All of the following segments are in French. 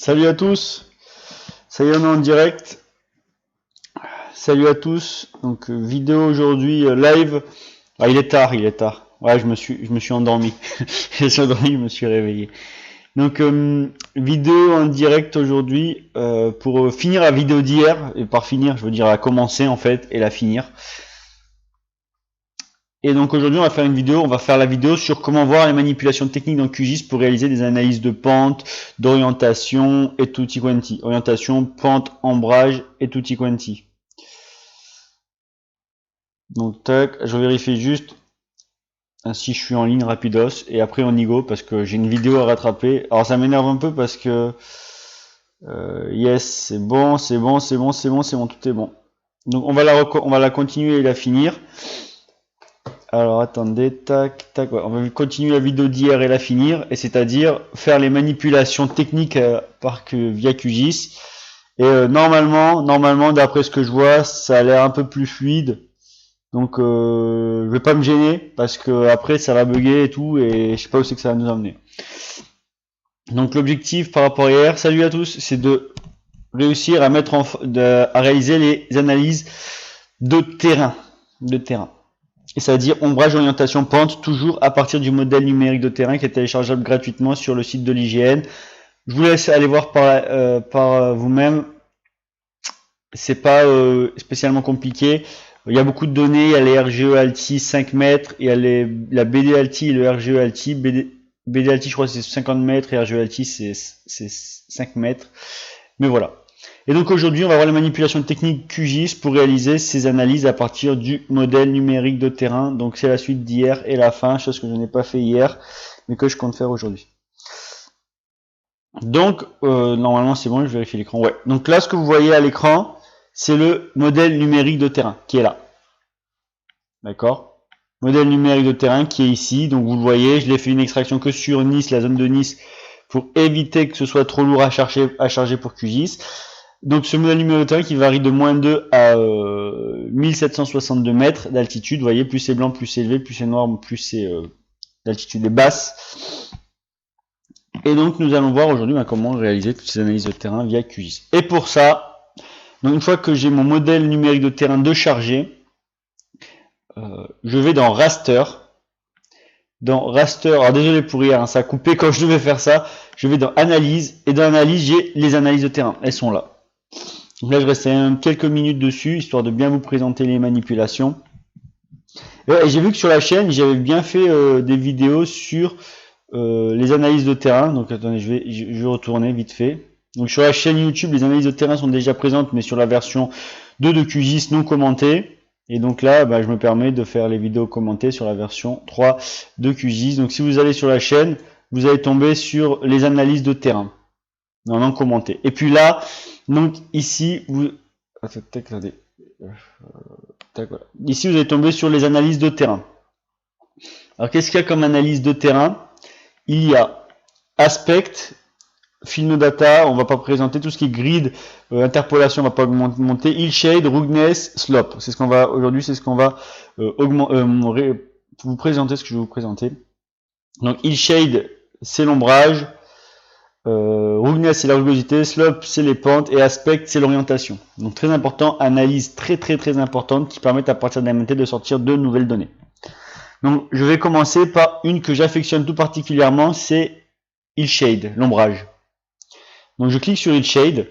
Salut à tous, ça y est, on est en direct. Salut à tous. Donc vidéo aujourd'hui live. Ah, il est tard, il est tard. Ouais, je me suis endormi. Je me suis endormi, je me suis réveillé. Donc vidéo en direct aujourd'hui pour finir la vidéo d'hier. Et par finir, je veux dire la commencer en fait et la finir. Et donc aujourd'hui on va faire une vidéo, on va faire la vidéo sur comment voir les manipulations techniques dans QGIS pour réaliser des analyses de pente, d'orientation et tutti quanti. Orientation, pente, ombrage et tutti quanti. Donc tac, je vérifie juste si je suis en ligne rapidos et après on y go parce que j'ai une vidéo à rattraper. Alors ça m'énerve un peu parce que yes, c'est bon, tout est bon. Donc on va la continuer et la finir. Alors attendez, tac, tac, ouais, on va continuer la vidéo d'hier et la finir, et c'est-à-dire faire les manipulations techniques via QGIS. Et normalement, d'après ce que je vois, ça a l'air un peu plus fluide. Donc je vais pas me gêner parce que après ça va bugger et tout, et je sais pas où c'est que ça va nous emmener. Donc l'objectif par rapport à hier, salut à tous, c'est de réussir à à réaliser les analyses de terrain. Et ça veut dire ombrage, orientation, pente, toujours à partir du modèle numérique de terrain qui est téléchargeable gratuitement sur le site de l'IGN. Je vous laisse aller voir par vous-même. C'est pas spécialement compliqué. Il y a beaucoup de données. Il y a les RGE Alti 5 mètres. Il y a la BD Alti et le RGE Alti. BD Alti, je crois, c'est 50 mètres et RGE Alti, c'est 5 mètres. Mais voilà. Et donc aujourd'hui, on va voir les manipulations techniques QGIS pour réaliser ces analyses à partir du modèle numérique de terrain. Donc c'est la suite d'hier et la fin, chose que je n'ai pas fait hier, mais que je compte faire aujourd'hui. Donc normalement c'est bon, je vérifie l'écran. Ouais. Donc là, ce que vous voyez à l'écran, c'est le modèle numérique de terrain qui est là. D'accord? Modèle numérique de terrain qui est ici. Donc vous le voyez, je l'ai fait une extraction que sur Nice, la zone de Nice, pour éviter que ce soit trop lourd à charger pour QGIS. Donc ce modèle numérique de terrain qui varie de -2 à 1762 mètres d'altitude. Vous voyez, plus c'est blanc, plus c'est élevé, plus c'est noir, plus c'est l'altitude est basse. Et donc nous allons voir aujourd'hui comment réaliser toutes ces analyses de terrain via QGIS. Et pour ça, donc une fois que j'ai mon modèle numérique de terrain de chargé, je vais dans Raster. Dans Raster, alors désolé pour hier, hein, ça a coupé quand je devais faire ça. Je vais dans Analyse, et dans Analyse, j'ai les analyses de terrain. Elles sont là. Donc là, je reste quelques minutes dessus, histoire de bien vous présenter les manipulations. Et j'ai vu que sur la chaîne, j'avais bien fait des vidéos sur les analyses de terrain. Donc attendez, je vais retourner vite fait. Donc sur la chaîne YouTube, les analyses de terrain sont déjà présentes, mais sur la version 2 de QGIS non commentée. Et donc là, je me permets de faire les vidéos commentées sur la version 3 de QGIS. Donc si vous allez sur la chaîne, vous allez tomber sur les analyses de terrain. Non commentées. Et puis là, donc ici, attendez. Ici, vous allez tomber sur les analyses de terrain. Alors qu'est-ce qu'il y a comme analyse de terrain? Il y a Aspect, Fill No Data, on va pas présenter tout ce qui est grid, interpolation, on va pas monter, Hillshade, Roughness, Slope. C'est ce qu'on va aujourd'hui, c'est ce qu'on va vous présenter, ce que je vais vous présenter. Donc Hillshade, c'est l'ombrage, Roughness, c'est la rugosité, Slope, c'est les pentes, et Aspect, c'est l'orientation. Donc très important, analyse très importante qui permet à partir d'un MNT de sortir de nouvelles données. Donc je vais commencer par une que j'affectionne tout particulièrement, c'est Hillshade, l'ombrage. Donc je clique sur Hillshade.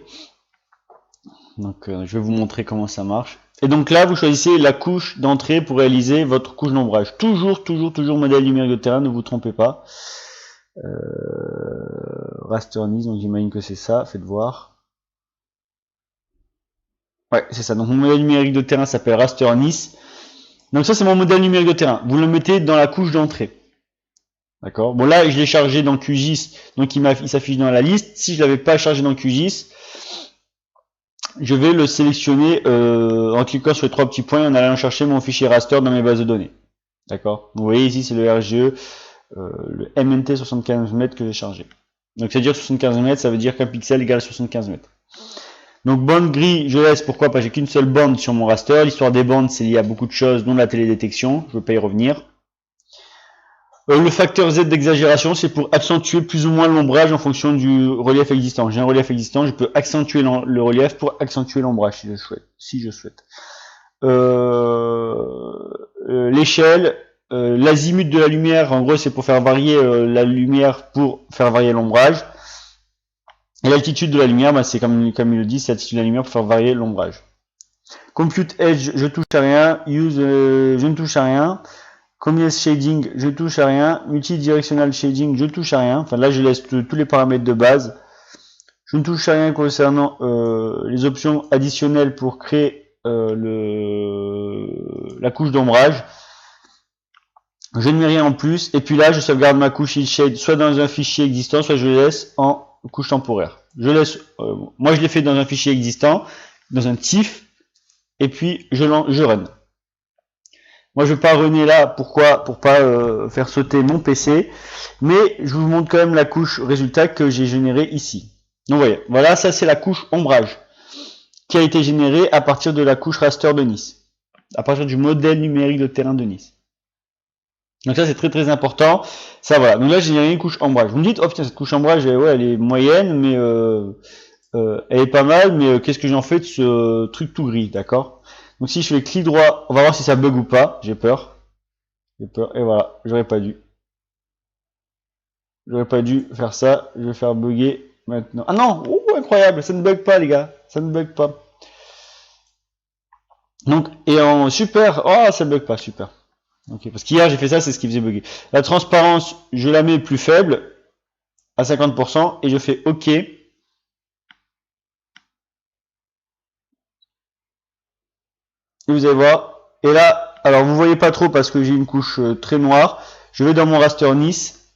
Donc je vais vous montrer comment ça marche. Et donc là, vous choisissez la couche d'entrée pour réaliser votre couche d'ombrage. Toujours modèle numérique de terrain, ne vous trompez pas. Raster Nice, donc j'imagine que c'est ça, faites voir. Ouais, c'est ça. Donc mon modèle numérique de terrain s'appelle Raster Nice. Donc ça c'est mon modèle numérique de terrain. Vous le mettez dans la couche d'entrée. D'accord. Bon là je l'ai chargé dans QGIS, donc il s'affiche dans la liste. Si je l'avais pas chargé dans QGIS, je vais le sélectionner en cliquant sur les trois petits points et en allant chercher mon fichier raster dans mes bases de données. D'accord. Vous voyez ici c'est le RGE, le MNT 75 mètres que j'ai chargé. Donc c'est-à-dire 75 mètres, ça veut dire qu'un pixel égale 75 mètres. Donc bande gris, je laisse, pourquoi pas, j'ai qu'une seule bande sur mon raster. L'histoire des bandes, c'est lié à beaucoup de choses, dont la télédétection, je ne veux pas y revenir. Le facteur Z d'exagération, c'est pour accentuer plus ou moins l'ombrage en fonction du relief existant. J'ai un relief existant, je peux accentuer le relief pour accentuer l'ombrage si je souhaite. L'échelle, l'azimut de la lumière, en gros, c'est pour faire varier la lumière pour faire varier l'ombrage. Et l'altitude de la lumière, bah, c'est comme il le dit, c'est l'altitude de la lumière pour faire varier l'ombrage. Compute Edge, je touche à rien. Use, je ne touche à rien. Combien shading, je touche à rien. Multidirectional shading, je touche à rien. Enfin là, je laisse tous les paramètres de base. Je ne touche à rien concernant les options additionnelles pour créer la couche d'ombrage. Je ne mets rien en plus. Et puis là, je sauvegarde ma couche Shade soit dans un fichier existant, soit je le laisse en couche temporaire. Je laisse, moi je l'ai fait dans un fichier existant, dans un TIFF, et puis je run. Moi, je ne vais pas runner là, pourquoi? Pour pas faire sauter mon PC, mais je vous montre quand même la couche résultat que j'ai générée ici. Donc, vous voyez, voilà, ça c'est la couche ombrage qui a été générée à partir de la couche raster de Nice, à partir du modèle numérique de terrain de Nice. Donc ça c'est très très important. Ça voilà. Donc là j'ai généré une couche ombrage. Vous me dites, oh putain, cette couche ombrage, ouais, elle est moyenne, mais elle est pas mal, mais qu'est-ce que j'en fais de ce truc tout gris, d'accord? Donc si je fais clic droit, on va voir si ça bug ou pas. J'ai peur. Et voilà, j'aurais pas dû. J'aurais pas dû faire ça. Je vais faire bugger maintenant. Ah non, incroyable, ça ne bug pas les gars, ça ne bug pas. Donc et en super, ça bug pas, super. Ok, parce qu'hier j'ai fait ça, c'est ce qui faisait bugger. La transparence, je la mets plus faible à 50% et je fais OK. Et vous allez voir. Et là, alors vous voyez pas trop parce que j'ai une couche très noire. Je vais dans mon raster Nice.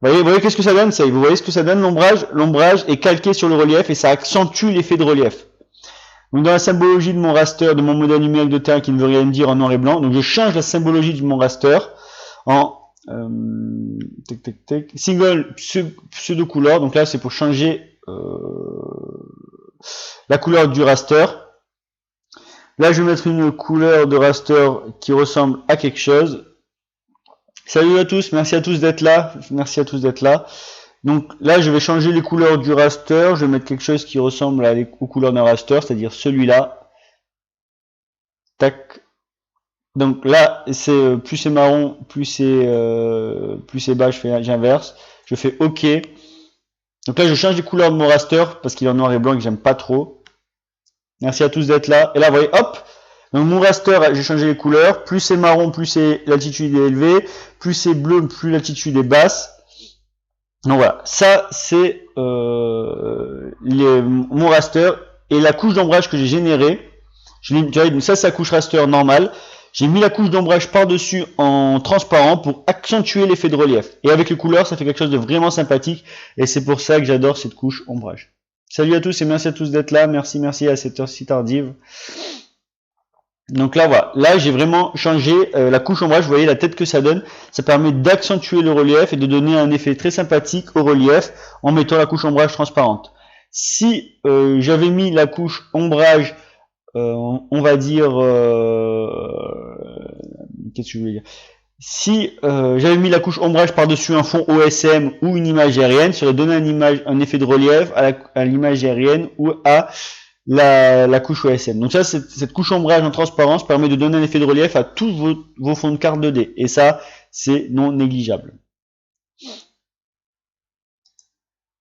Vous voyez qu'est-ce que ça donne ça? Vous voyez ce que ça donne l'ombrage? L'ombrage est calqué sur le relief et ça accentue l'effet de relief. Donc dans la symbologie de mon raster, de mon modèle numérique de terrain qui ne veut rien dire en noir et blanc, donc je change la symbologie de mon raster en single pseudo couleur. Donc là c'est pour changer la couleur du raster. Là je vais mettre une couleur de raster qui ressemble à quelque chose. Salut à tous, merci à tous d'être là. Merci à tous d'être là. Donc là, je vais changer les couleurs du raster. Je vais mettre quelque chose qui ressemble aux couleurs d'un raster, c'est-à-dire celui-là. Tac. Donc là, c'est plus c'est marron, plus c'est bas, j'inverse. Je fais OK. Donc là, je change les couleurs de mon raster parce qu'il est en noir et blanc et que j'aime pas trop. Merci à tous d'être là. Et là, vous voyez, hop. Donc mon raster, j'ai changé les couleurs. Plus c'est marron, plus c'est l'altitude est élevée. Plus c'est bleu, plus l'altitude est basse. Donc voilà, ça c'est mon raster et la couche d'ombrage que j'ai générée. Donc ça c'est la couche raster normale. J'ai mis la couche d'ombrage par-dessus en transparent pour accentuer l'effet de relief. Et avec les couleurs, ça fait quelque chose de vraiment sympathique. Et c'est pour ça que j'adore cette couche ombrage. Salut à tous et merci à tous d'être là. Merci à cette heure si tardive. Donc là voilà, là j'ai vraiment changé la couche ombrage, vous voyez la tête que ça donne, ça permet d'accentuer le relief et de donner un effet très sympathique au relief en mettant la couche ombrage transparente. Si j'avais mis la couche ombrage, on va dire, qu'est-ce que je voulais dire, si j'avais mis la couche ombrage par-dessus un fond OSM ou une image aérienne, ça aurait donné un effet de relief à l'image aérienne ou à la couche OSM. Donc ça, cette couche ombrage en transparence permet de donner un effet de relief à tous vos fonds de carte 2D. Et ça, c'est non négligeable.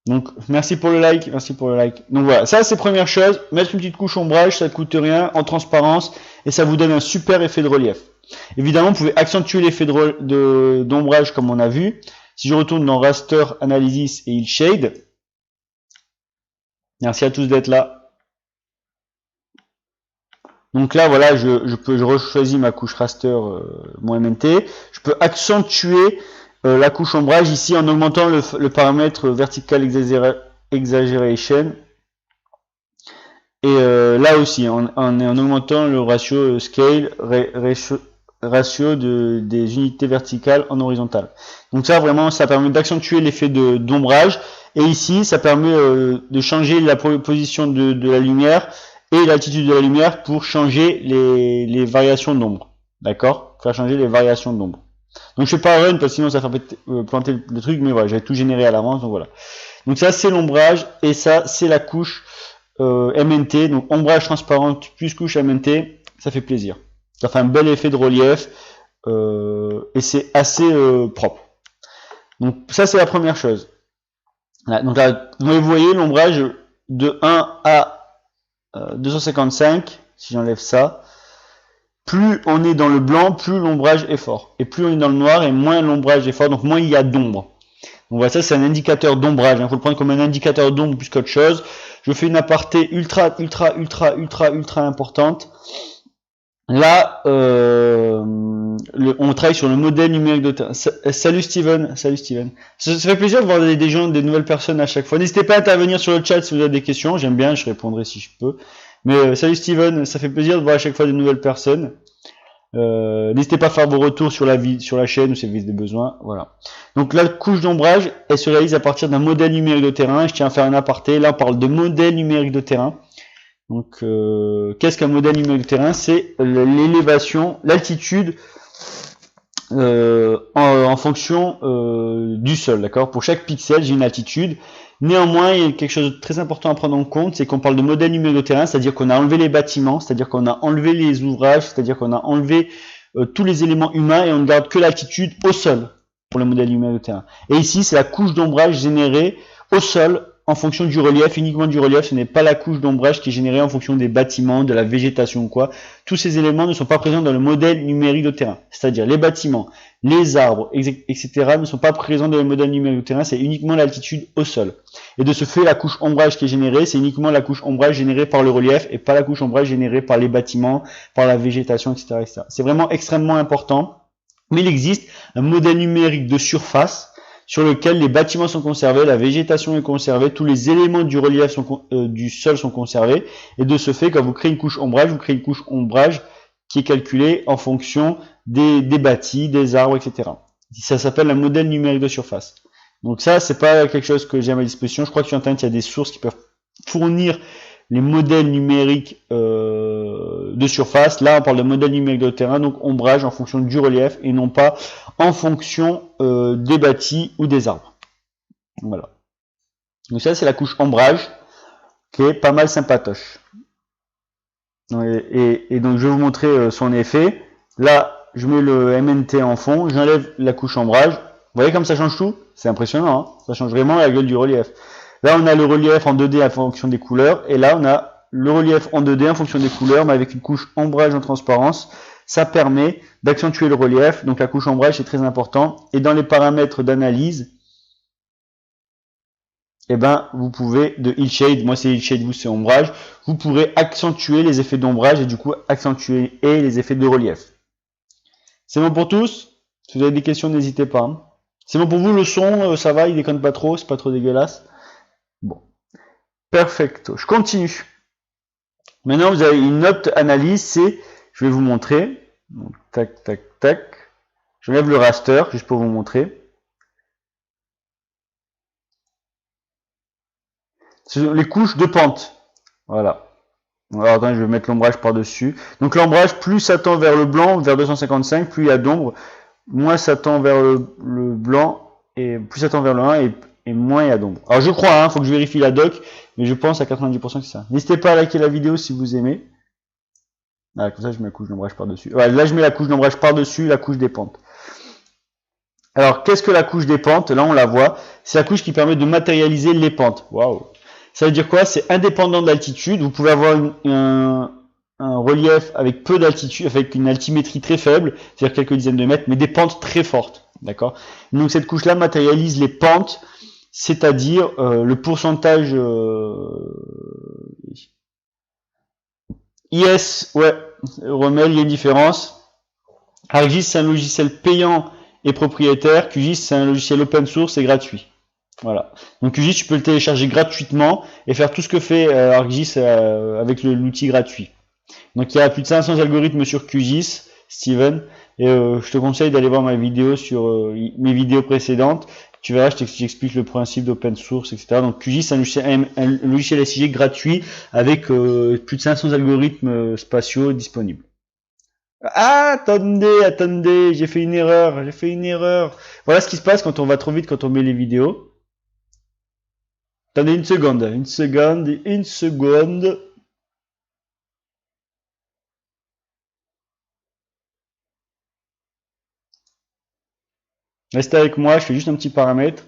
Donc, merci pour le like, merci pour le like. Donc voilà, ça c'est première chose, mettre une petite couche ombrage, ça ne coûte rien, en transparence, et ça vous donne un super effet de relief. Évidemment, vous pouvez accentuer l'effet d'ombrage comme on a vu. Si je retourne dans Raster Analysis et il Shade, merci à tous d'être là. Donc là, voilà, je rechoisis ma couche raster, mon MNT. Je peux accentuer la couche ombrage ici en augmentant le paramètre Vertical Exaggeration. Et là aussi, en augmentant le ratio Scale, ratio des unités verticales en horizontale. Donc ça, vraiment, ça permet d'accentuer l'effet d'ombrage. Et ici, ça permet de changer la position de la lumière et l'altitude de la lumière pour changer les variations d'ombre. D'accord? Faire changer les variations d'ombre. Donc je fais pas run parce que sinon ça fait planter le truc, mais voilà, j'avais tout généré à l'avance, donc voilà. Donc ça c'est l'ombrage et ça c'est la couche MNT, donc ombrage transparent plus couche MNT, ça fait plaisir. Ça fait un bel effet de relief et c'est assez propre. Donc ça c'est la première chose. Voilà, donc là, vous voyez l'ombrage de 1 à 255, si j'enlève ça. Plus on est dans le blanc, plus l'ombrage est fort. Et plus on est dans le noir, et moins l'ombrage est fort, donc moins il y a d'ombre. Donc voilà, ça c'est un indicateur d'ombrage. Il faut le prendre comme un indicateur d'ombre plus qu'autre chose. Je fais une aparté ultra importante. Là, on travaille sur le modèle numérique de terrain. Salut Steven. Ça fait plaisir de voir des gens, des nouvelles personnes à chaque fois. N'hésitez pas à intervenir sur le chat si vous avez des questions. J'aime bien, je répondrai si je peux. Mais salut Steven, ça fait plaisir de voir à chaque fois de nouvelles personnes. N'hésitez pas à faire vos retours sur la chaîne ou si vous avez des besoins. Voilà. Donc la couche d'ombrage, elle se réalise à partir d'un modèle numérique de terrain. Je tiens à faire un aparté. Là, on parle de modèle numérique de terrain. Donc, qu'est-ce qu'un modèle numérique de terrain? C'est l'élévation, l'altitude en fonction du sol, d'accord? Pour chaque pixel, j'ai une altitude. Néanmoins, il y a quelque chose de très important à prendre en compte, c'est qu'on parle de modèle numérique de terrain, c'est-à-dire qu'on a enlevé les bâtiments, c'est-à-dire qu'on a enlevé les ouvrages, c'est-à-dire qu'on a enlevé tous les éléments humains et on ne garde que l'altitude au sol pour le modèle numérique de terrain. Et ici, c'est la couche d'ombrage générée au sol en fonction du relief, uniquement du relief, ce n'est pas la couche d'ombrage qui est générée en fonction des bâtiments, de la végétation ou quoi. Tous ces éléments ne sont pas présents dans le modèle numérique de terrain. C'est-à-dire les bâtiments, les arbres, etc. ne sont pas présents dans le modèle numérique de terrain, c'est uniquement l'altitude au sol. Et de ce fait, la couche ombrage qui est générée, c'est uniquement la couche ombrage générée par le relief et pas la couche ombrage générée par les bâtiments, par la végétation, etc. etc. C'est vraiment extrêmement important. Mais il existe un modèle numérique de surface sur lequel les bâtiments sont conservés, la végétation est conservée, tous les éléments du relief du sol sont conservés, et de ce fait, quand vous créez une couche ombrage, vous créez une couche ombrage qui est calculée en fonction des bâtis, des arbres, etc. Ça s'appelle un modèle numérique de surface. Donc ça, c'est pas quelque chose que j'ai à ma disposition. Je crois que sur Internet, il y a des sources qui peuvent fournir les modèles numériques de surface. Là, on parle de modèle numérique de terrain, donc ombrage en fonction du relief et non pas en fonction des bâtis ou des arbres. Voilà. Donc ça, c'est la couche ombrage qui est pas mal sympatoche. Et donc, je vais vous montrer son effet. Là, je mets le MNT en fond, j'enlève la couche ombrage. Vous voyez comme ça change tout? C'est impressionnant, hein, ça change vraiment la gueule du relief. Là, on a le relief en 2D en fonction des couleurs, et là, on a le relief en 2D en fonction des couleurs, mais avec une couche ombrage en transparence. Ça permet d'accentuer le relief, donc la couche ombrage, c'est très important. Et dans les paramètres d'analyse, eh ben, vous pouvez, de Hillshade, moi c'est Hillshade, vous c'est ombrage, vous pourrez accentuer les effets d'ombrage et du coup accentuer les effets de relief. C'est bon pour tous? Si vous avez des questions, n'hésitez pas. C'est bon pour vous, le son, ça va, il déconne pas trop, c'est pas trop dégueulasse? Bon. Perfecto. Je continue. Maintenant, vous avez une autre analyse, c'est, je vais vous montrer. Donc, tac, tac, tac. J'enlève le raster, juste pour vous montrer. Ce sont les couches de pente. Voilà. Alors, attendez, je vais mettre l'ombrage par-dessus. Donc, l'ombrage, plus ça tend vers le blanc, vers 255, plus il y a d'ombre. Moins ça tend vers le blanc, et plus ça tend vers le 1, et moins il y a d'ombre. Alors je crois, hein, faut que je vérifie la doc, mais je pense à 90% que c'est ça. N'hésitez pas à liker la vidéo si vous aimez. Ah, comme ça je mets la couche d'ombrage par-dessus. Voilà, là je mets la couche d'ombrage par-dessus la couche des pentes. Alors qu'est-ce que la couche des pentes? Là on la voit, c'est la couche qui permet de matérialiser les pentes. Waouh. Ça veut dire quoi? C'est indépendant de l'altitude. Vous pouvez avoir un relief avec peu d'altitude, avec une altimétrie très faible, c'est-à-dire quelques dizaines de mètres, mais des pentes très fortes. D'accord? Donc cette couche-là matérialise les pentes, c'est-à-dire le pourcentage IS, ouais, Rommel, il y a une différence. ArcGIS, c'est un logiciel payant et propriétaire. QGIS, c'est un logiciel open source et gratuit. Voilà. Donc QGIS, tu peux le télécharger gratuitement et faire tout ce que fait ArcGIS avec l'outil gratuit. Donc il y a plus de 500 algorithmes sur QGIS, Steven, et je te conseille d'aller voir ma vidéo sur mes vidéos précédentes. Tu verras, j'explique le principe d'open source, etc. Donc QGIS, c'est un logiciel SIG gratuit avec plus de 500 algorithmes spatiaux disponibles. Ah, attendez, j'ai fait une erreur. Voilà ce qui se passe quand on va trop vite quand on met les vidéos. Attendez une seconde. Restez avec moi, je fais juste un petit paramètre.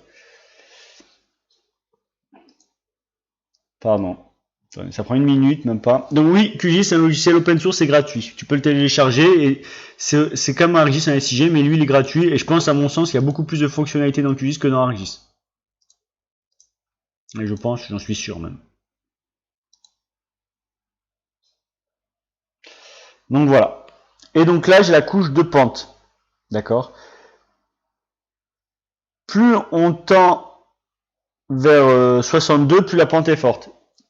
Pardon. Attendez, ça prend une minute, même pas. Donc oui, QGIS c'est un logiciel open source, c'est gratuit. Tu peux le télécharger et c'est comme ArcGIS, un SIG, mais lui il est gratuit. Et je pense, à mon sens, qu'il y a beaucoup plus de fonctionnalités dans QGIS que dans ArcGIS. Et je pense, j'en suis sûr même. Donc voilà. Et donc là, j'ai la couche de pente. D'accord. Plus on tend vers 62, plus la pente est forte.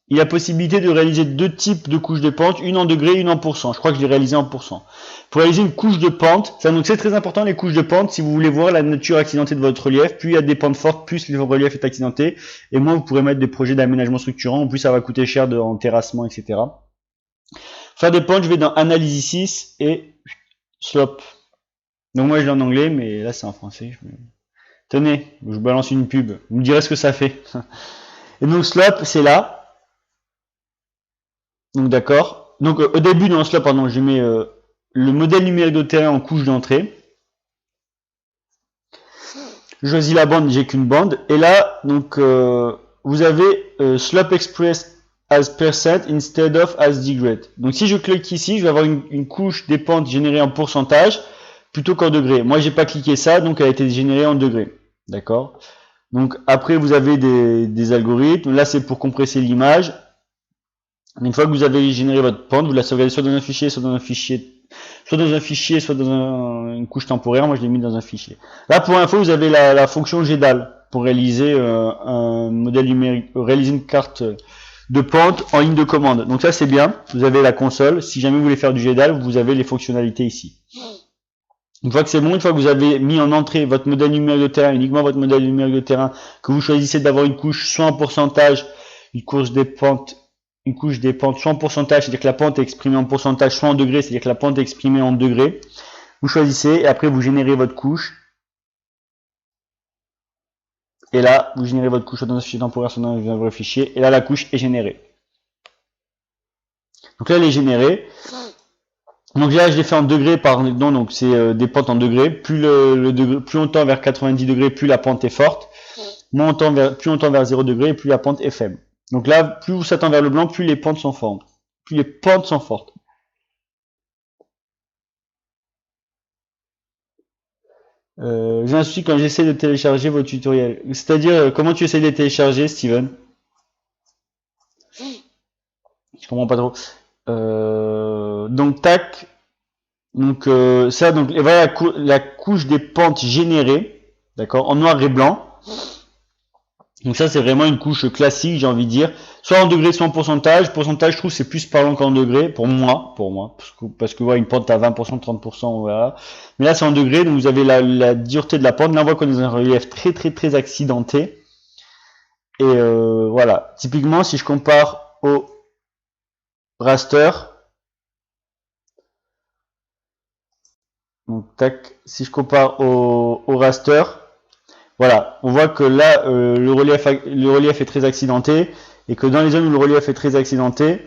Il y a possibilité de réaliser deux types de couches de pente, une en degrés, une en pourcent. Je crois que je l'ai réalisé en pourcent. Pour réaliser une couche de pente, ça donc c'est très important les couches de pente si vous voulez voir la nature accidentée de votre relief. Plus il y a des pentes fortes, plus le relief est accidenté. Et moins vous pourrez mettre des projets d'aménagement structurant, en plus ça va coûter cher en terrassement, etc. Faire des pentes, je vais dans Analysis 6 et Slope. Donc moi je l'ai en anglais, mais là c'est en français. Tenez, je balance une pub. Vous me direz ce que ça fait. Et donc Slope, c'est là. Donc d'accord. Donc au début dans Slope, pardon, je mets le modèle numérique de terrain en couche d'entrée. Je choisis la bande, j'ai qu'une bande. Et là, donc vous avez Slope Express as percent instead of as degree. Donc si je clique ici, je vais avoir une couche des pentes générée en pourcentage plutôt qu'en degrés. Moi, j'ai pas cliqué ça, donc elle a été générée en degrés. D'accord. Donc après, vous avez des algorithmes. Là, c'est pour compresser l'image. Une fois que vous avez généré votre pente, vous la sauvegardez soit dans un fichier, soit dans une couche temporaire. Moi, je l'ai mis dans un fichier. Là, pour info, vous avez la fonction GDAL pour réaliser un modèle numérique, réaliser une carte de pente en ligne de commande. Donc ça, c'est bien. Vous avez la console. Si jamais vous voulez faire du GDAL, vous avez les fonctionnalités ici. Une fois que c'est bon, une fois que vous avez mis en entrée votre modèle numérique de terrain, uniquement votre modèle numérique de terrain, que vous choisissez d'avoir une couche soit en pourcentage, une couche des pentes soit en pourcentage, c'est-à-dire que la pente est exprimée en pourcentage, soit en degrés, c'est-à-dire que la pente est exprimée en degrés. Vous choisissez et après vous générez votre couche. Et là, vous générez votre couche soit dans un fichier temporaire, soit dans un vrai fichier. Et là, la couche est générée. Donc là, elle est générée. Donc là, je l'ai fait en degrés, pardon, donc c'est des pentes en degrés. Plus on tend vers 90 degrés, plus la pente est forte. Plus on tend vers 0 degrés, plus la pente est faible. Donc là, plus vous s'attend vers le blanc, plus les pentes sont fortes. J'ai un souci quand j'essaie de télécharger vos tutoriels. C'est-à-dire, comment tu essaies de les télécharger, Steven? Je comprends pas trop. Donc tac. Donc ça, donc et voilà la couche des pentes générées, d'accord, en noir et blanc. Donc ça, c'est vraiment une couche classique, j'ai envie de dire. Soit en degrés, soit en pourcentage. Pourcentage, je trouve, c'est plus parlant qu'en degrés, pour moi. Parce que voilà, une pente à 20%, 30%, voilà. Mais là, c'est en degrés, donc vous avez la dureté de la pente. Là, on voit qu'on est dans un relief très accidenté. Et voilà. Typiquement, si je compare au raster, donc tac, si je compare au raster, voilà, on voit que là, le relief est très accidenté, et que dans les zones où le relief est très accidenté,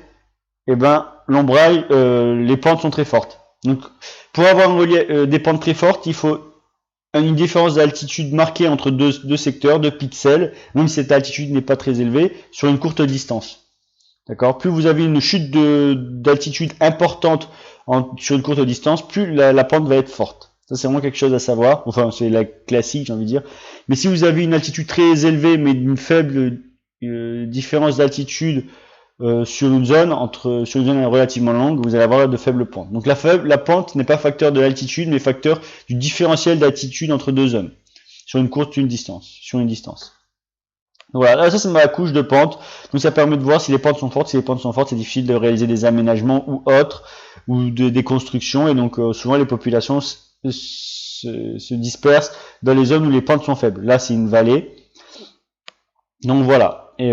eh ben, l'ombraille, les pentes sont très fortes. Donc, pour avoir des pentes très fortes, il faut une différence d'altitude marquée entre deux secteurs, deux pixels, même si cette altitude n'est pas très élevée, sur une courte distance. D'accord. Plus vous avez une chute d'altitude importante sur une courte distance, plus la pente va être forte. Ça, c'est vraiment quelque chose à savoir. Enfin, c'est la classique, j'ai envie de dire. Mais si vous avez une altitude très élevée, mais d'une faible différence d'altitude sur une zone relativement longue, vous allez avoir de faibles pentes. Donc la pente n'est pas facteur de l'altitude, mais facteur du différentiel d'altitude entre deux zones sur une distance. Donc voilà, là, ça c'est ma couche de pente. Donc ça permet de voir si les pentes sont fortes. Si les pentes sont fortes, c'est difficile de réaliser des aménagements ou autres, ou des constructions. Et donc souvent les populations se dispersent dans les zones où les pentes sont faibles. Là c'est une vallée. Donc voilà. Et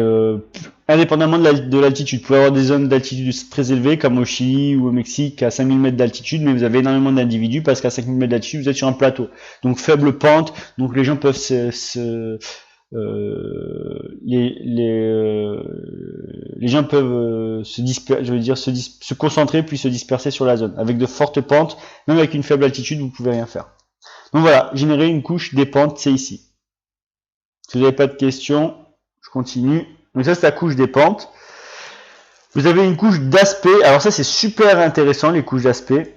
indépendamment de l'altitude, vous pouvez avoir des zones d'altitude très élevées comme au Chili ou au Mexique à 5000 mètres d'altitude, mais vous avez énormément d'individus parce qu'à 5000 mètres d'altitude vous êtes sur un plateau, donc faible pente, donc les gens peuvent les gens peuvent se concentrer puis se disperser sur la zone. Avec de fortes pentes, même avec une faible altitude, vous pouvez rien faire. Donc voilà, générer une couche des pentes, c'est ici. Si vous n'avez pas de questions, je continue. Donc ça, c'est la couche des pentes. Vous avez une couche d'aspect. Alors ça, c'est super intéressant, les couches d'aspect.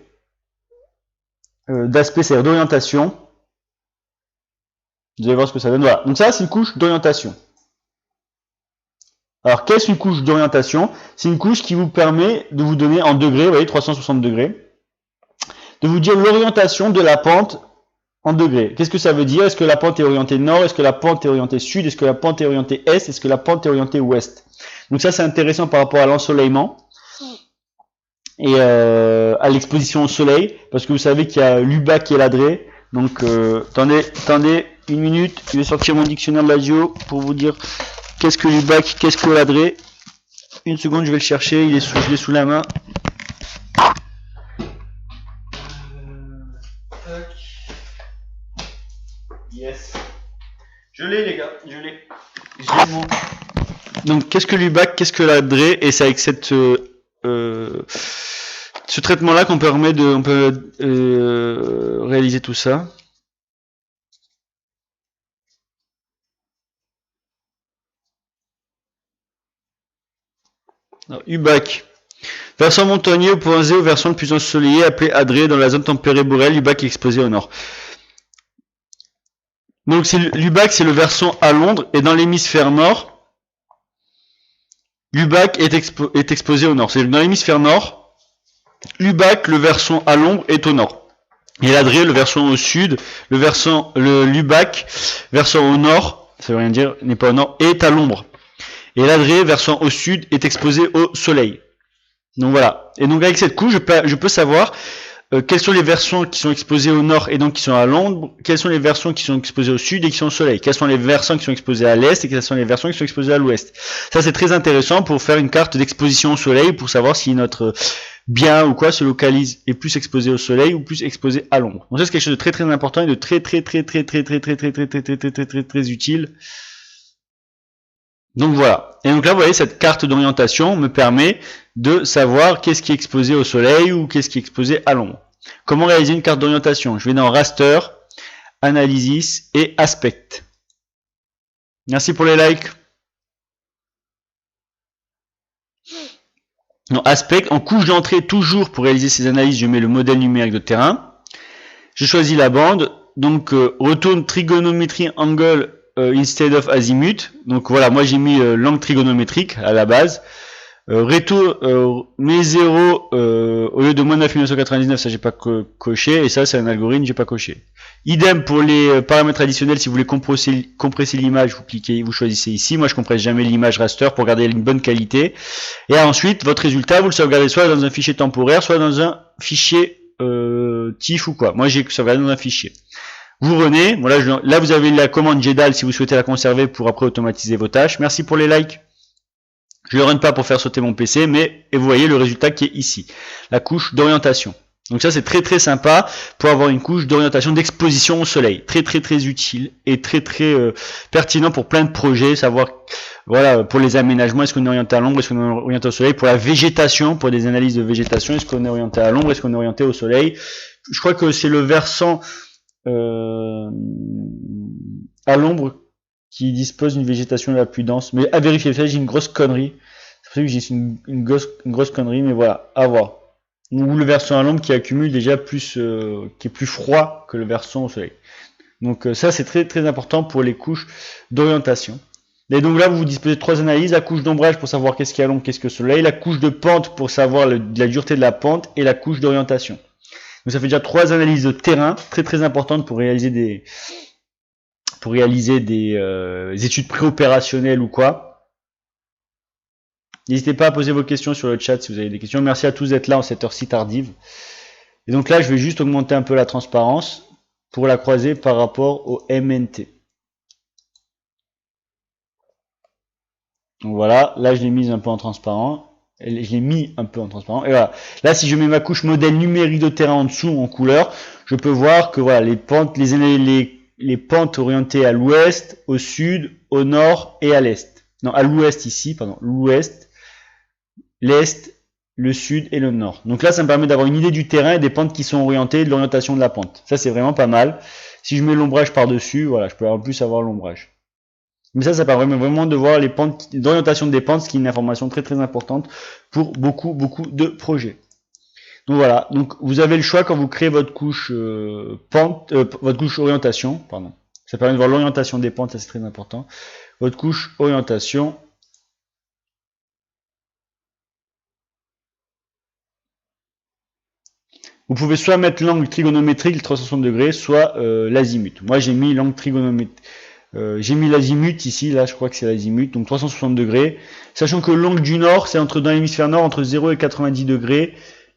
D'aspect, c'est-à-dire d'orientation. Vous allez voir ce que ça donne. Voilà. Donc ça, c'est une couche d'orientation. Alors, qu'est-ce qu'une couche d'orientation? C'est une couche qui vous permet de vous donner en degrés, vous voyez, 360 degrés, de vous dire l'orientation de la pente en degrés. Qu'est-ce que ça veut dire? Est-ce que la pente est orientée nord? Est-ce que la pente est orientée sud? Est-ce que la pente est orientée est? Est-ce que la pente est orientée ouest? Donc ça, c'est intéressant par rapport à l'ensoleillement et à l'exposition au soleil, parce que vous savez qu'il y a l'UBAC et l'ADRE. Donc, attendez une minute, je vais sortir mon dictionnaire de la géo pour vous dire qu'est-ce que l'UBAC, qu'est-ce que l'ADRE. Une seconde, je vais le chercher, je l'ai sous la main. Yes. Je l'ai, les gars, je l'ai. Donc, qu'est-ce que l'UBAC, qu'est-ce que l'ADRE? Et c'est avec ce traitement-là qu'on permet on peut réaliser tout ça. Alors, UBAC. Versant montagneux opposé aux versants le plus ensoleillé, appelé ADRE, dans la zone tempérée boréale, l'UBAC est exposé au nord. Donc l'UBAC, c'est le versant à Londres, et dans l'hémisphère nord, l'UBAC est exposé au nord. C'est dans l'hémisphère nord, l'UBAC, le versant à l'ombre, est au nord. Et l'ADRE, le versant au sud, l'UBAC, versant au nord, ça veut rien dire, n'est pas au nord, est à l'ombre. Et l'ADRE, versant au sud, est exposé au soleil. Donc voilà. Et donc avec cette couche, je peux savoir quels sont les versants qui sont exposés au nord et donc qui sont à l'ombre, quels sont les versants qui sont exposés au sud et qui sont au soleil, quels sont les versants qui sont exposés à l'est et quels sont les versants qui sont exposés à l'ouest. Ça, c'est très intéressant pour faire une carte d'exposition au soleil, pour savoir si notre bien ou quoi se localise est plus exposé au soleil ou plus exposé à l'ombre. Donc ça, c'est quelque chose de très très important et de très utile. Donc voilà. Et donc là, vous voyez, cette carte d'orientation me permet de savoir qu'est-ce qui est exposé au soleil ou qu'est-ce qui est exposé à l'ombre. Comment réaliser une carte d'orientation? Je vais dans Raster, Analysis et Aspect. Merci pour les likes. Dans Aspect, en couche d'entrée, toujours pour réaliser ces analyses, je mets le modèle numérique de terrain. Je choisis la bande. Donc, retourne trigonométrie angle instead of azimut. Donc voilà, moi j'ai mis l'angle trigonométrique à la base. Mes 0 au lieu de moins 9 1999, ça j'ai pas coché, et ça c'est un algorithme, j'ai pas coché. Idem pour les paramètres additionnels, si vous voulez compresser l'image, vous choisissez ici. Moi je compresse jamais l'image raster pour garder une bonne qualité. Et ensuite, votre résultat, vous le sauvegardez soit dans un fichier temporaire, soit dans un fichier TIFF ou quoi. Moi j'ai sauvegardé dans un fichier. Vous revenez, voilà, là vous avez la commande GEDAL si vous souhaitez la conserver pour après automatiser vos tâches. Merci pour les likes. Je ne le run pas pour faire sauter mon PC, et vous voyez le résultat qui est ici. La couche d'orientation. Donc ça c'est très très sympa pour avoir une couche d'orientation d'exposition au soleil. Très très très utile et très très pertinent pour plein de projets. Savoir, voilà, pour les aménagements, est-ce qu'on est orienté à l'ombre, est-ce qu'on est orienté au soleil. Pour la végétation, pour des analyses de végétation, est-ce qu'on est orienté à l'ombre, est-ce qu'on est orienté au soleil. Je crois que c'est le versant à l'ombre qui dispose d'une végétation la plus dense. Mais à vérifier, j'ai une grosse connerie. C'est pour ça que j'ai une grosse connerie, mais voilà, à voir. Ou le versant à l'ombre qui accumule déjà plus, qui est plus froid que le versant au soleil. Donc ça c'est très très important pour les couches d'orientation. Et donc là vous disposez de 3 analyses, la couche d'ombrage pour savoir qu'est-ce qui est à l'ombre, qu'est-ce que le soleil, la couche de pente pour savoir la dureté de la pente, et la couche d'orientation. Donc ça fait déjà 3 analyses de terrain très très importantes pour réaliser des études préopérationnelles ou quoi. N'hésitez pas à poser vos questions sur le chat si vous avez des questions. Merci à tous d'être là en cette heure-ci tardive. Et donc là, je vais juste augmenter un peu la transparence pour la croiser par rapport au MNT. Donc voilà, là je l'ai mise un peu en transparent. Je l'ai mis un peu en transparent. Et voilà. Là, si je mets ma couche modèle numérique de terrain en dessous en couleur, je peux voir que voilà, les pentes, les pentes orientées à l'ouest, au sud, au nord et à l'est. Non, à l'ouest ici, pardon, l'ouest, l'est, le sud et le nord. Donc là, ça me permet d'avoir une idée du terrain et des pentes qui sont orientées, de l'orientation de la pente. Ça, c'est vraiment pas mal. Si je mets l'ombrage par-dessus, voilà, je peux en plus avoir l'ombrage. Mais ça permet vraiment de voir les pentes, d'orientation des pentes, ce qui est une information très très importante pour beaucoup de projets. Donc voilà, donc vous avez le choix quand vous créez votre couche votre couche orientation, pardon. Ça permet de voir l'orientation des pentes, ça c'est très important. Votre couche orientation. Vous pouvez soit mettre l'angle trigonométrique, le 360 degrés, soit l'azimut. Moi j'ai mis l'angle trigonométrique. J'ai mis l'azimut ici, là je crois que c'est l'azimut, donc 360 degrés. Sachant que l'angle du nord, c'est dans l'hémisphère nord entre 0 et 90 degrés.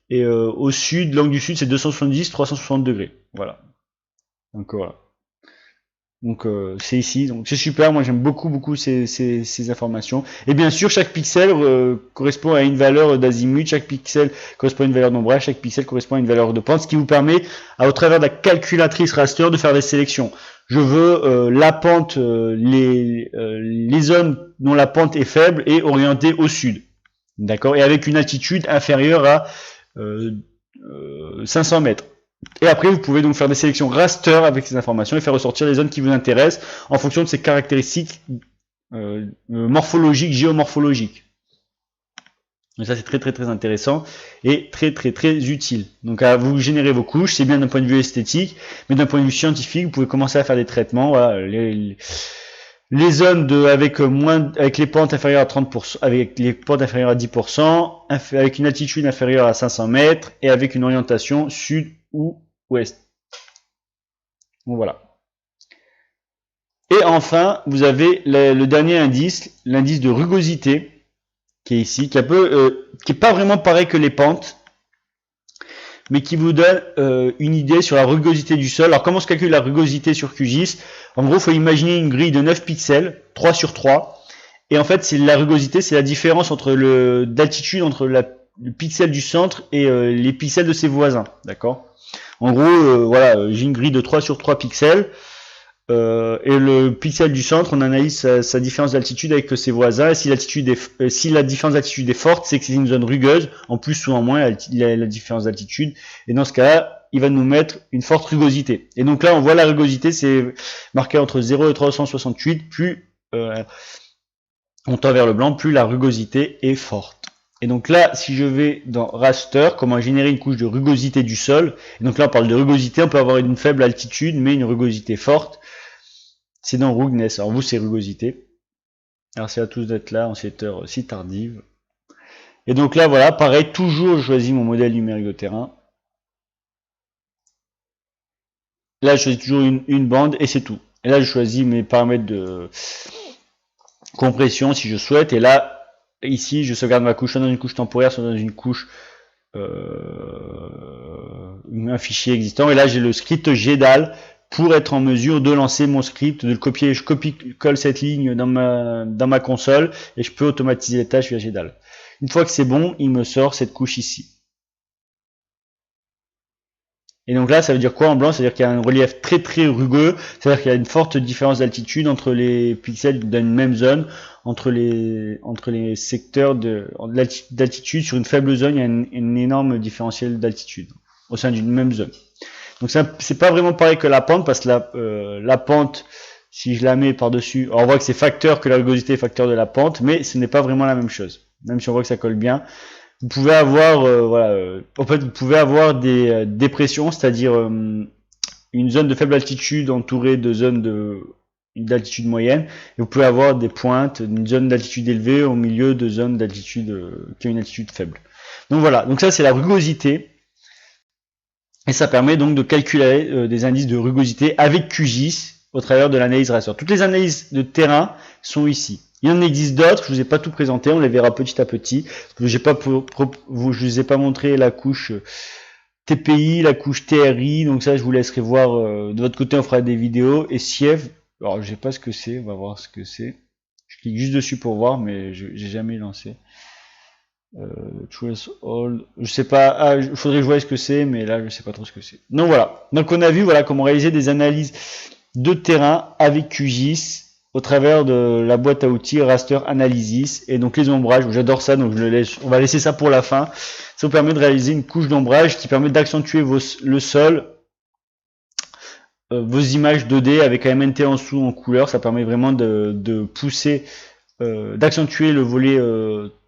Et au sud, l'angle du sud, c'est 270, 360 degrés. Voilà. Donc voilà. Donc c'est ici, donc c'est super, moi j'aime beaucoup ces informations. Et bien sûr, chaque pixel correspond à une valeur d'azimut, chaque pixel correspond à une valeur d'ombrage, chaque pixel correspond à une valeur de pente, ce qui vous permet, au travers de la calculatrice raster, de faire des sélections. Je veux la pente, les zones dont la pente est faible et orientée au sud. D'accord. Et avec une altitude inférieure à 500 mètres. Et après, vous pouvez donc faire des sélections raster avec ces informations et faire ressortir les zones qui vous intéressent en fonction de ces caractéristiques morphologiques, géomorphologiques. Donc ça, c'est très intéressant et très utile. Donc à vous générer vos couches, c'est bien d'un point de vue esthétique, mais d'un point de vue scientifique, vous pouvez commencer à faire des traitements. Voilà, les zones avec les pentes inférieures à 30%, avec les pentes inférieures à 10%, avec une altitude inférieure à 500 mètres et avec une orientation sud ou ouest. Donc voilà. Et enfin, vous avez le dernier indice, l'indice de rugosité, qui est ici, qui est pas vraiment pareil que les pentes, mais qui vous donne une idée sur la rugosité du sol. Alors comment se calcule la rugosité sur QGIS? En gros, il faut imaginer une grille de 9 pixels, 3 sur 3, et en fait, la rugosité, c'est la différence entre d'altitude entre le pixel du centre et les pixels de ses voisins, d'accord? En gros, voilà, j'ai une grille de 3 sur 3 pixels, et le pixel du centre, on analyse sa différence d'altitude avec ses voisins, et si la différence d'altitude est forte, c'est que c'est une zone rugueuse, en plus ou en moins la différence d'altitude, et dans ce cas-là, il va nous mettre une forte rugosité. Et donc là, on voit la rugosité, c'est marqué entre 0 et 368, plus on tend vers le blanc, plus la rugosité est forte. Et donc là, si je vais dans raster, comment générer une couche de rugosité du sol, et donc là on parle de rugosité, on peut avoir une faible altitude, mais une rugosité forte, c'est dans rugness. Alors vous, c'est rugosité. Alors c'est à tous d'être là en cette heure si tardive. Et donc là, voilà, pareil, toujours je choisis mon modèle numérique de terrain. Là, je choisis toujours une bande et c'est tout. Et là, je choisis mes paramètres de compression si je souhaite. Et là, ici, je sauvegarde ma couche soit dans une couche temporaire, soit dans une couche un fichier existant. Et là, j'ai le script GDAL pour être en mesure de lancer mon script, de le copier. Je copie-colle cette ligne dans ma console et je peux automatiser les tâches via GDAL. Une fois que c'est bon, il me sort cette couche ici. Et donc là, ça veut dire quoi en blanc? C'est-à-dire qu'il y a un relief très rugueux, c'est-à-dire qu'il y a une forte différence d'altitude entre les pixels d'une même zone, entre les secteurs d'altitude. Sur une faible zone, il y a une énorme différentiel d'altitude au sein d'une même zone. Donc c'est pas vraiment pareil que la pente, parce que la pente, si je la mets par-dessus, on voit que c'est facteur, que la rugosité est facteur de la pente, mais ce n'est pas vraiment la même chose. Même si on voit que ça colle bien. Vous pouvez avoir, en fait, vous pouvez avoir des dépressions, c'est-à-dire une zone de faible altitude entourée de zones d'altitude moyenne, et vous pouvez avoir des pointes, une zone d'altitude élevée au milieu de zones d'altitude qui ont une altitude faible. Donc voilà, donc ça c'est la rugosité. Et ça permet donc de calculer des indices de rugosité avec QGIS au travers de l'analyse raster. Toutes les analyses de terrain sont ici. Il y en existe d'autres, je ne vous ai pas tout présenté, on les verra petit à petit. Je ne vous ai pas montré la couche TPI, la couche TRI, donc ça je vous laisserai voir. De votre côté on fera des vidéos. Et SIEV, alors je ne sais pas ce que c'est, on va voir ce que c'est. Je clique juste dessus pour voir, mais j'ai jamais lancé. Choose all, je sais pas, il faudrait que je voie ce que c'est, mais là je sais pas trop ce que c'est. Donc voilà, donc on a vu voilà comment réaliser des analyses de terrain avec QGIS au travers de la boîte à outils Raster Analysis et donc les ombrages. J'adore ça, donc on va laisser ça pour la fin. Ça vous permet de réaliser une couche d'ombrage qui permet d'accentuer le sol, vos images 2D avec un MNT en dessous en couleur. Ça permet vraiment de pousser, d'accentuer le volet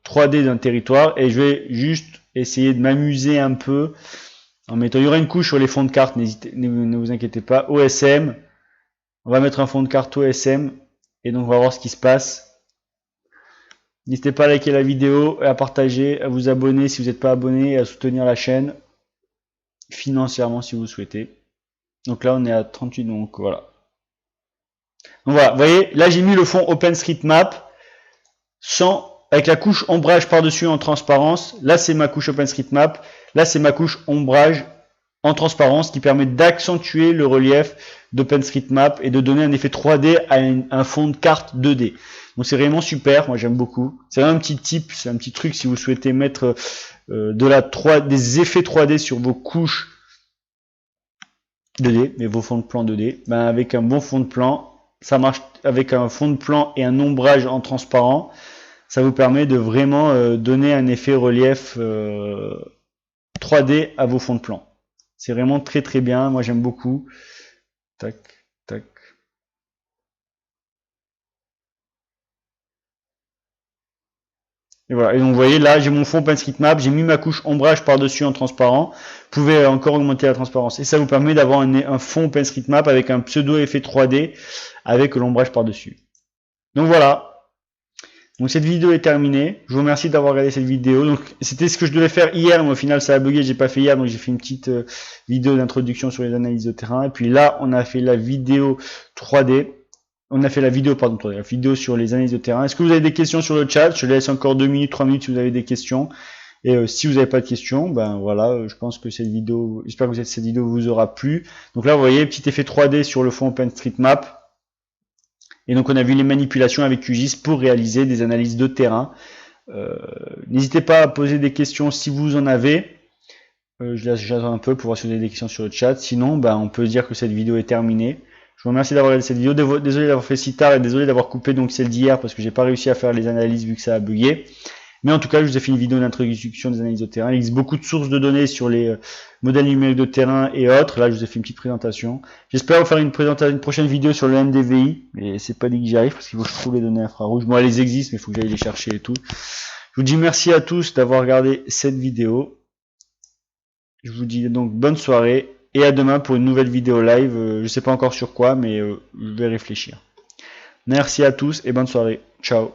3D d'un territoire. Et je vais juste essayer de m'amuser un peu en mettant, il y aura une couche sur les fonds de carte, ne vous inquiétez pas, OSM. On va mettre un fond de carte OSM et donc on va voir ce qui se passe. N'hésitez pas à liker la vidéo, à partager, à vous abonner si vous n'êtes pas abonné et à soutenir la chaîne financièrement si vous souhaitez. Donc là on est à 38, donc voilà. Donc voilà, vous voyez, là j'ai mis le fond OpenStreetMap avec la couche ombrage par-dessus en transparence. Là c'est ma couche OpenStreetMap, là c'est ma couche ombrage en transparence qui permet d'accentuer le relief d'OpenStreetMap et de donner un effet 3D à un fond de carte 2D. Donc c'est vraiment super, moi j'aime beaucoup. C'est un petit tip, c'est un petit truc si vous souhaitez mettre des effets 3D sur vos couches 2D, mais vos fonds de plan 2D. Ben, avec un bon fond de plan, ça marche avec un fond de plan et un ombrage en transparent. Ça vous permet de vraiment donner un effet relief 3D à vos fonds de plan. C'est vraiment très très bien, moi j'aime beaucoup. Tac, tac. Et voilà, et donc vous voyez là j'ai mon fond OpenStreetMap, j'ai mis ma couche ombrage par-dessus en transparent. Vous pouvez encore augmenter la transparence. Et ça vous permet d'avoir un fond OpenStreetMap avec un pseudo effet 3D avec l'ombrage par-dessus. Donc voilà. Donc cette vidéo est terminée. Je vous remercie d'avoir regardé cette vidéo. Donc c'était ce que je devais faire hier, mais au final ça a bugué, j'ai pas fait hier, donc j'ai fait une petite vidéo d'introduction sur les analyses de terrain. Et puis là, on a fait la vidéo 3D. On a fait la vidéo, pardon, la vidéo sur les analyses de terrain. Est-ce que vous avez des questions sur le chat? Je laisse encore 2 minutes, 3 minutes si vous avez des questions. Et si vous n'avez pas de questions, ben voilà, je pense que cette vidéo, j'espère que cette vidéo vous aura plu. Donc là, vous voyez, petit effet 3D sur le fond OpenStreetMap. Et donc on a vu les manipulations avec QGIS pour réaliser des analyses de terrain. N'hésitez pas à poser des questions si vous en avez. J'attends un peu pour voir si vous avez des questions sur le chat. Sinon, ben, on peut dire que cette vidéo est terminée. Je vous remercie d'avoir regardé cette vidéo. Désolé d'avoir fait si tard et désolé d'avoir coupé donc celle d'hier parce que j'ai pas réussi à faire les analyses vu que ça a bugué. Mais en tout cas, je vous ai fait une vidéo d'introduction des analyses de terrain. Il existe beaucoup de sources de données sur les modèles numériques de terrain et autres. Là, je vous ai fait une petite présentation. J'espère vous faire une prochaine vidéo sur le MDVI. Mais c'est pas dit que j'y arrive parce qu'il faut que je trouve les données infrarouges. Bon, elles existent, mais il faut que j'aille les chercher et tout. Je vous dis merci à tous d'avoir regardé cette vidéo. Je vous dis donc bonne soirée et à demain pour une nouvelle vidéo live. Je sais pas encore sur quoi, mais je vais réfléchir. Merci à tous et bonne soirée. Ciao.